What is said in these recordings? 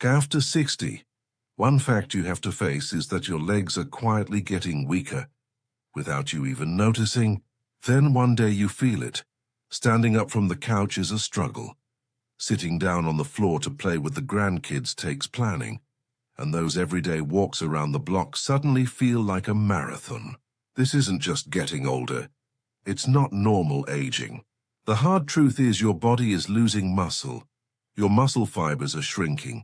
After 60, one fact you have to face is that your legs are quietly getting weaker, without you even noticing. Then one day you feel it. Standing up from the couch is a struggle. Sitting down on the floor to play with the grandkids takes planning, and those everyday walks around the block suddenly feel like a marathon. This isn't just getting older. It's not normal aging. The hard truth is your body is losing muscle. Your muscle fibers are shrinking,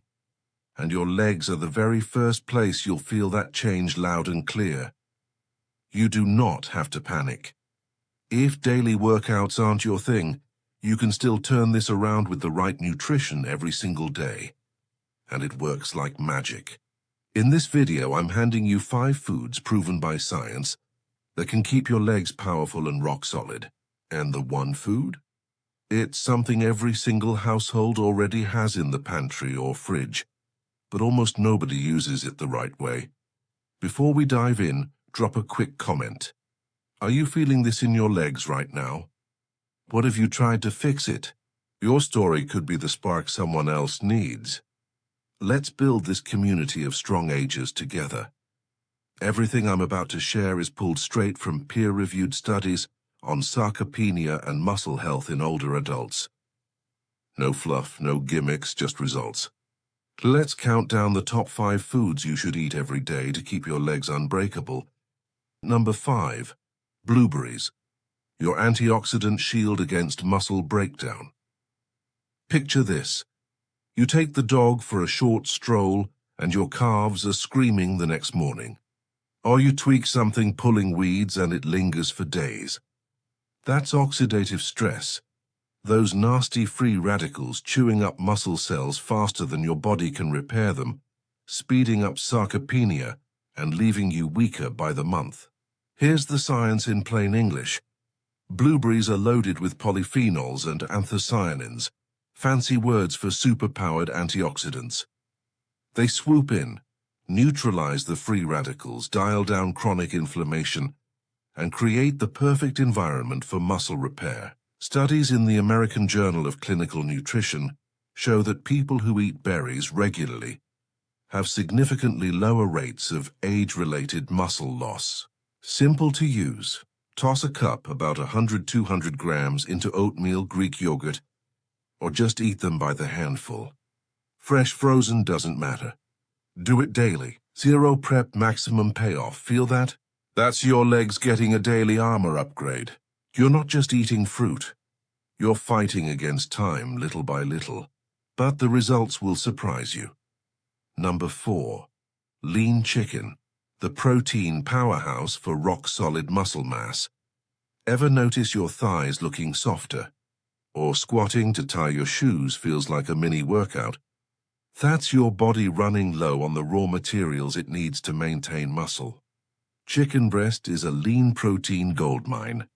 and your legs are the very first place you'll feel that change loud and clear. You do not have to panic. If daily workouts aren't your thing, you can still turn this around with the right nutrition every single day. And it works like magic. In this video, I'm handing you 5 foods proven by science that can keep your legs powerful and rock solid. And the one food? It's something every single household already has in the pantry or fridge, but almost nobody uses it the right way. Before we dive in, drop a quick comment. Are you feeling this in your legs right now? What have you tried to fix it? Your story could be the spark someone else needs. Let's build this community of strong agers together. Everything I'm about to share is pulled straight from peer-reviewed studies on sarcopenia and muscle health in older adults. No fluff, no gimmicks, just results. Let's count down the top 5 foods you should eat every day to keep your legs unbreakable. Number 5. Blueberries. Your antioxidant shield against muscle breakdown. Picture this. You take the dog for a short stroll and your calves are screaming the next morning. Or you tweak something pulling weeds and it lingers for days. That's oxidative stress. Those nasty free radicals chewing up muscle cells faster than your body can repair them, speeding up sarcopenia and leaving you weaker by the month. Here's the science in plain English. Blueberries are loaded with polyphenols and anthocyanins, fancy words for superpowered antioxidants. They swoop in, neutralize the free radicals, dial down chronic inflammation, and create the perfect environment for muscle repair. Studies in the American Journal of Clinical Nutrition show that people who eat berries regularly have significantly lower rates of age-related muscle loss. Simple to use. Toss a cup about 100-200 grams into oatmeal Greek yogurt, or just eat them by the handful. Fresh, frozen doesn't matter. Do it daily. Zero prep, maximum payoff. Feel that? That's your legs getting a daily armor upgrade. You're not just eating fruit. You're fighting against time little by little. But the results will surprise you. Number 4. Lean chicken. The protein powerhouse for rock-solid muscle mass. Ever notice your thighs looking softer? Or squatting to tie your shoes feels like a mini workout? That's your body running low on the raw materials it needs to maintain muscle. Chicken breast is a lean protein goldmine.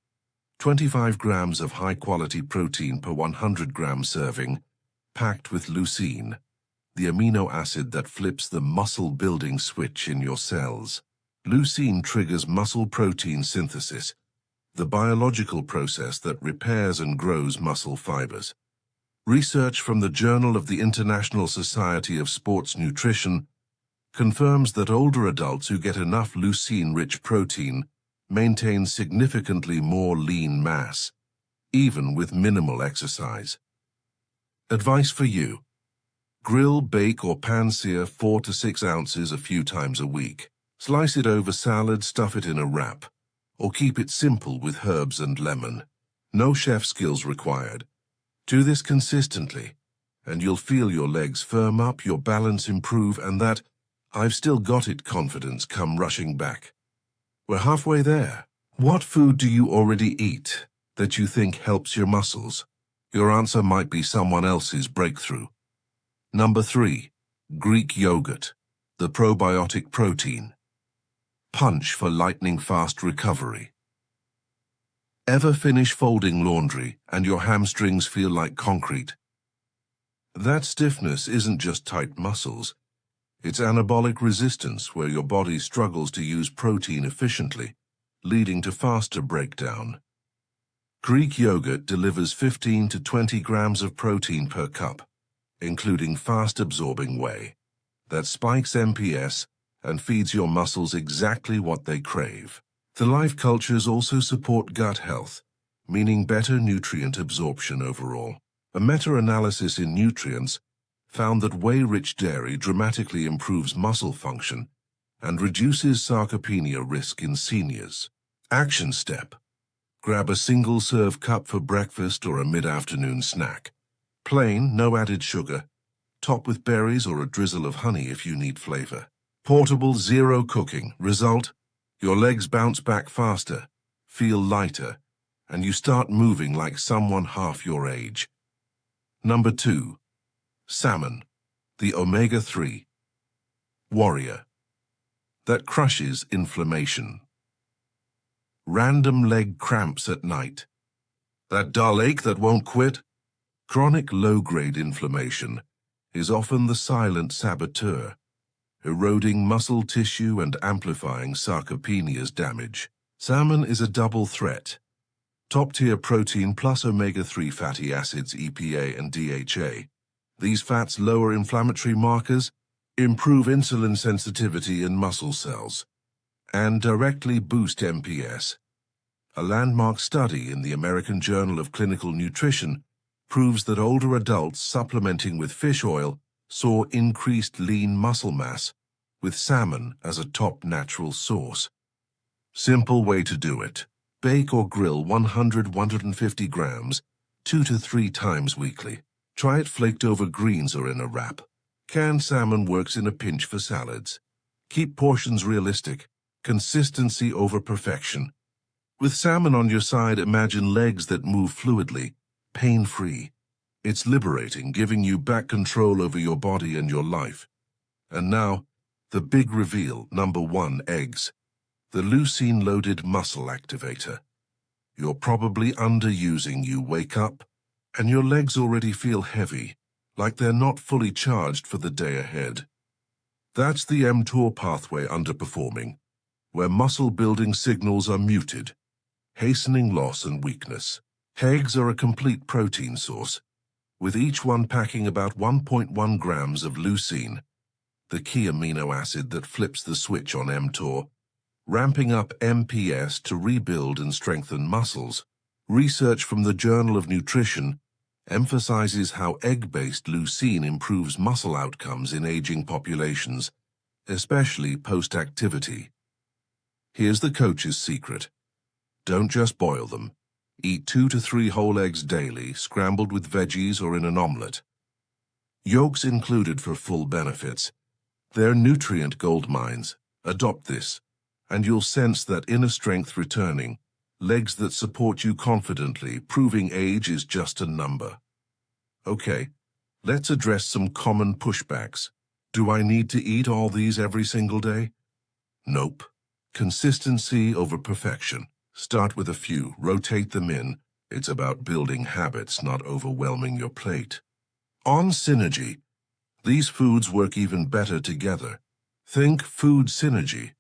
25 grams of high-quality protein per 100-gram serving, packed with leucine, the amino acid that flips the muscle-building switch in your cells. Leucine triggers muscle protein synthesis, the biological process that repairs and grows muscle fibers. Research from the Journal of the International Society of Sports Nutrition confirms that older adults who get enough leucine-rich protein maintain significantly more lean mass, even with minimal exercise. Advice for you. Grill, bake, or pan-sear 4 to 6 ounces a few times a week. Slice it over salad, stuff it in a wrap, or keep it simple with herbs and lemon. No chef skills required. Do this consistently, and you'll feel your legs firm up, your balance improve, and that "I've still got it" confidence come rushing back. We're halfway there. What food do you already eat that you think helps your muscles? Your answer might be someone else's breakthrough. Number 3. Greek yogurt, the probiotic protein. Punch for lightning-fast recovery. Ever finish folding laundry and your hamstrings feel like concrete? That stiffness isn't just tight muscles. It's anabolic resistance where your body struggles to use protein efficiently, leading to faster breakdown. Greek yogurt delivers 15 to 20 grams of protein per cup, including fast-absorbing whey, that spikes MPS and feeds your muscles exactly what they crave. The life cultures also support gut health, meaning better nutrient absorption overall. A meta-analysis in Nutrients found that whey-rich dairy dramatically improves muscle function and reduces sarcopenia risk in seniors. Action step: grab a single-serve cup for breakfast or a mid-afternoon snack. Plain, no added sugar. Top with berries or a drizzle of honey if you need flavor. Portable, zero cooking. Result: your legs bounce back faster, feel lighter, and you start moving like someone half your age. Number 2. Salmon, the omega-3 warrior that crushes inflammation. Random leg cramps at night. That dull ache that won't quit? Chronic low-grade inflammation is often the silent saboteur, eroding muscle tissue and amplifying sarcopenia's damage. Salmon is a double threat. Top-tier protein plus omega-3 fatty acids EPA and DHA. These fats lower inflammatory markers, improve insulin sensitivity in muscle cells, and directly boost MPS. A landmark study in the American Journal of Clinical Nutrition proves that older adults supplementing with fish oil saw increased lean muscle mass, with salmon as a top natural source. Simple way to do it: bake or grill 100-150 grams 2 to 3 times weekly. Try it flaked over greens or in a wrap. Canned salmon works in a pinch for salads. Keep portions realistic, consistency over perfection. With salmon on your side, imagine legs that move fluidly, pain-free. It's liberating, giving you back control over your body and your life. And now, the big reveal. Number 1, eggs. The leucine-loaded muscle activator. You're probably underusing. You wake up, and your legs already feel heavy, like they're not fully charged for the day ahead. That's the mTOR pathway underperforming, where muscle-building signals are muted, hastening loss and weakness. Eggs are a complete protein source, with each one packing about 1.1 grams of leucine, the key amino acid that flips the switch on mTOR, ramping up MPS to rebuild and strengthen muscles. Research from the Journal of Nutrition emphasizes how egg-based leucine improves muscle outcomes in aging populations, especially post-activity. Here's the coach's secret. Don't just boil them. Eat 2 to 3 whole eggs daily, scrambled with veggies or in an omelet. Yolks included for full benefits. They're nutrient gold mines. Adopt this, and you'll sense that inner strength returning, legs that support you confidently, proving age is just a number. Okay, let's address some common pushbacks. Do I need to eat all these every single day? Nope. Consistency over perfection. Start with a few, rotate them in. It's about building habits, not overwhelming your plate. On synergy, these foods work even better together. Think food synergy.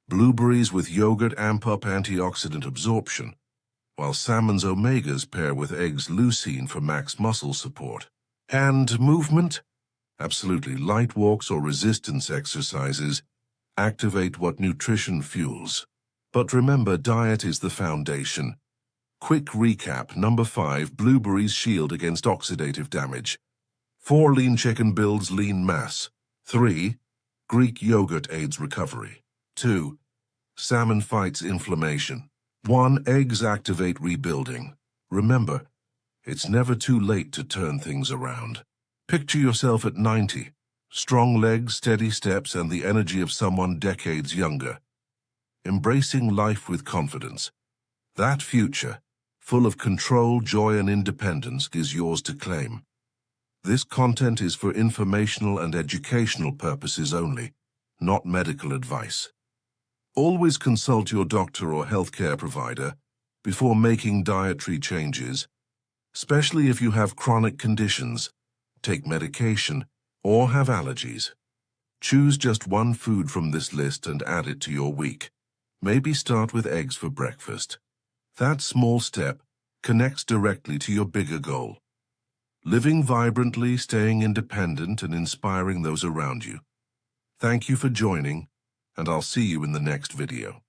Blueberries with yogurt amp up antioxidant absorption, while salmon's omegas pair with eggs' leucine for max muscle support. And movement? Absolutely. Light walks or resistance exercises activate what nutrition fuels. But remember, diet is the foundation. Quick recap. Number 5, blueberries shield against oxidative damage. 4, lean chicken builds lean mass. 3, Greek yogurt aids recovery. 2, salmon fights inflammation. 1, eggs activate rebuilding. Remember, it's never too late to turn things around. Picture yourself at 90. Strong legs, steady steps, and the energy of someone decades younger. Embracing life with confidence. That future, full of control, joy, and independence, is yours to claim. This content is for informational and educational purposes only, not medical advice. Always consult your doctor or healthcare provider before making dietary changes, especially if you have chronic conditions, take medication, or have allergies. Choose just one food from this list and add it to your week. Maybe start with eggs for breakfast. That small step connects directly to your bigger goal. living vibrantly, staying independent, and inspiring those around you. Thank you for joining, and I'll see you in the next video.